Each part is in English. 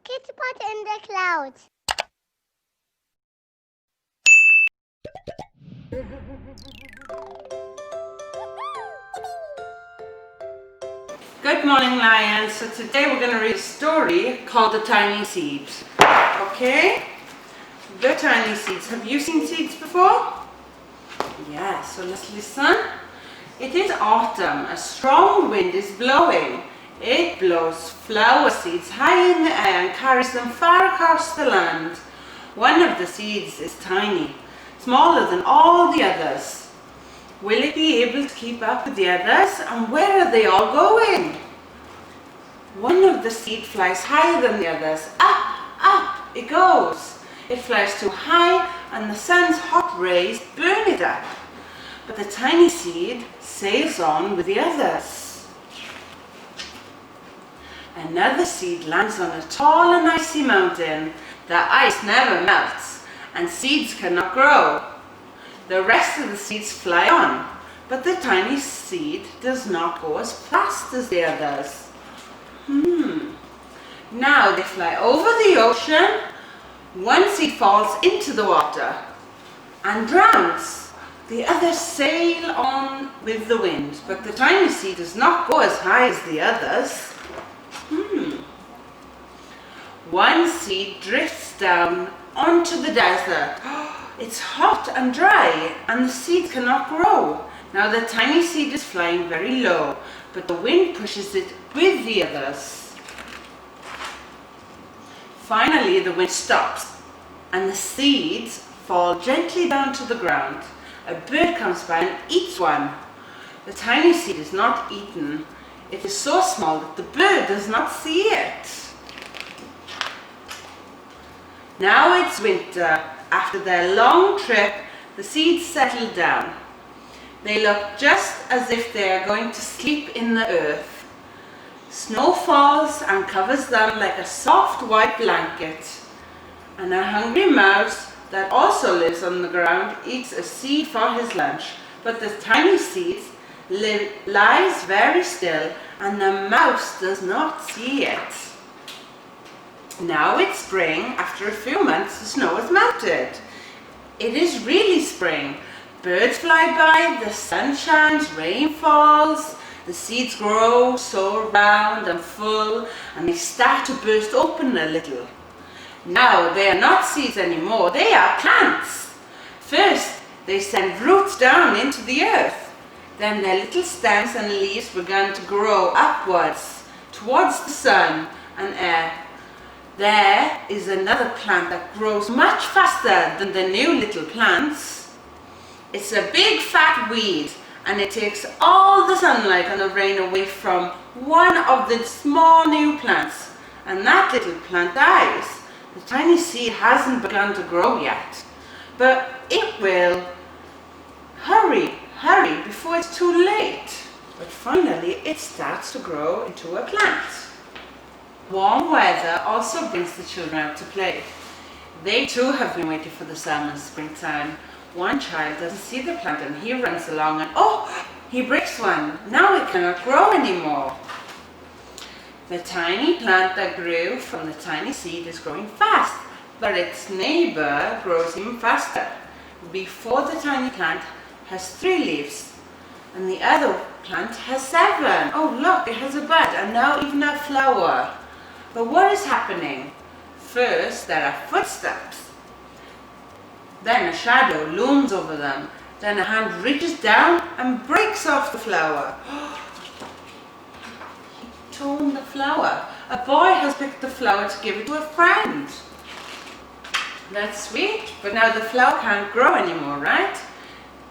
kitty pot in the clouds. Good morning, Lions. So today we're going to read a story called The Tiny Seeds. Okay? The tiny seeds. Have you seen seeds before? Yeah, so let's listen. It is autumn. A strong wind is blowing. It blows flower seeds high in the air and carries them far across the land. One of the seeds is tiny, smaller than all the others. Will it be able to keep up with the others? And where are they all going? One of the seeds flies higher than the others. Up it goes. It flies too high and the sun's hot rays burn it up. But the tiny seed sails on with the others. Another seed lands on a tall and icy mountain. The ice never melts and seeds cannot grow. The rest of the seeds fly on, but the tiny seed does not go as fast as the others. Now they fly over the ocean. One seed falls into the water and drowns. The others sail on with the wind, but the tiny seed does not go as high as the others. One seed drifts down onto the desert. It's hot and dry and the seed cannot grow. Now the tiny seed is flying very low, but the wind pushes it with the others. Finally the wind stops and the seeds fall gently down to the ground. A bird comes by and eats one. The tiny seed is not eaten. It is so small that the bird does not see it. Now it's winter. After their long trip, the seeds settle down. They look just as if they are going to sleep in the earth. Snow falls and covers them like a soft white blanket. And a hungry mouse that also lives on the ground eats a seed for his lunch. But the tiny seed lies very still and the mouse does not see it. Now it's spring. After a few months, the snow has melted. It is really spring. Birds fly by, the sun shines, rain falls, the seeds grow so round and full, and they start to burst open a little. Now they are not seeds anymore, they are plants. First, they send roots down into the earth. Then their little stems and leaves began to grow upwards, towards the sun and air. There is another plant that grows much faster than the new little plants. It's a big fat weed and it takes all the sunlight and the rain away from one of the small new plants, and that little plant dies. The tiny seed hasn't begun to grow yet, but it will. Hurry before it's too late. But finally it starts to grow into a plant. Warm weather also brings the children out to play. They too have been waiting for the summer and springtime. One child doesn't see the plant and he runs along and he breaks one. Now it cannot grow anymore. The tiny plant that grew from the tiny seed is growing fast, but its neighbor grows even faster. Before the tiny plant has 3 leaves and the other plant has 7. Oh look, it has a bud and now even a flower. But what is happening? First, there are footsteps. Then a shadow looms over them. Then a hand reaches down and breaks off the flower. He torn the flower. A boy has picked the flower to give it to a friend. That's sweet, but now the flower can't grow anymore, right?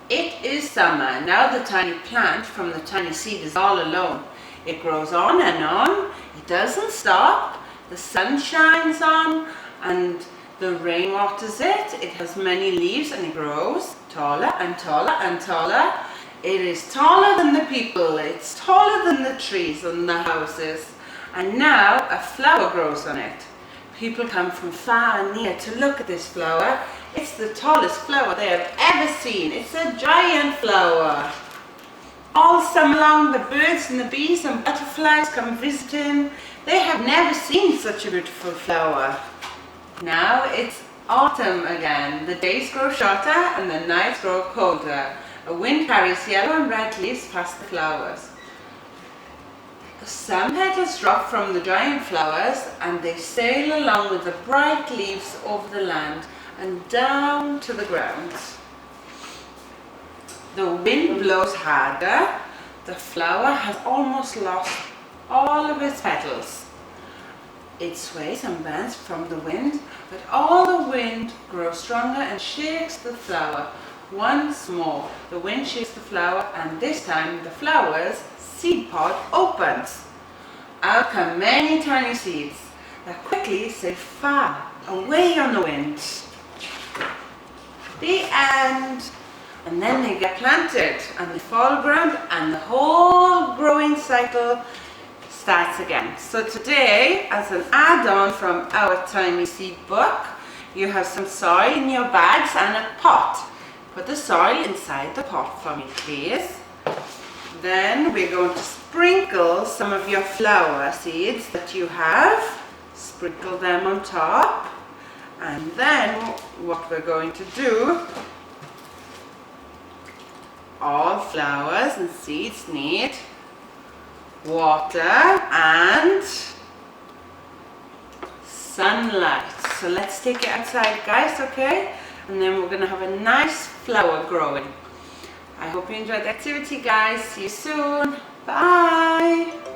It is summer. Now the tiny plant from the tiny seed is all alone. It grows on and on. It doesn't stop. The sun shines on and the rain waters it. It has many leaves and it grows taller and taller and taller. It is taller than the people. It's taller than the trees and the houses. And now a flower grows on it. People come from far and near to look at this flower. It's the tallest flower they have ever seen. It's a giant flower. All summer long, the birds and the bees and butterflies come visiting. They have never seen such a beautiful flower. Now it's autumn again. The days grow shorter and the nights grow colder. A wind carries yellow and red leaves past the flowers. Some petals drop from the giant flowers and they sail along with the bright leaves over the land and down to the ground. The wind blows harder. The flower has almost lost all of its petals. It sways and bends from the wind, but all the wind grows stronger and shakes the flower. Once more, the wind shakes the flower, and this time the flower's seed pod opens. Out come many tiny seeds that quickly sail far away on the wind. The end. And then they get planted and they fall ground and the whole growing cycle starts again. So today, as an add-on from our tiny seed book, you have some soil in your bags and a pot. Put the soil inside the pot for me, please. Then we're going to sprinkle some of your flower seeds that you have. Sprinkle them on top. And then what we're going to do, all flowers and seeds need water and sunlight. So let's take it outside, guys, okay? And then we're going to have a nice flower growing. I hope you enjoyed the activity, guys. See you soon. Bye.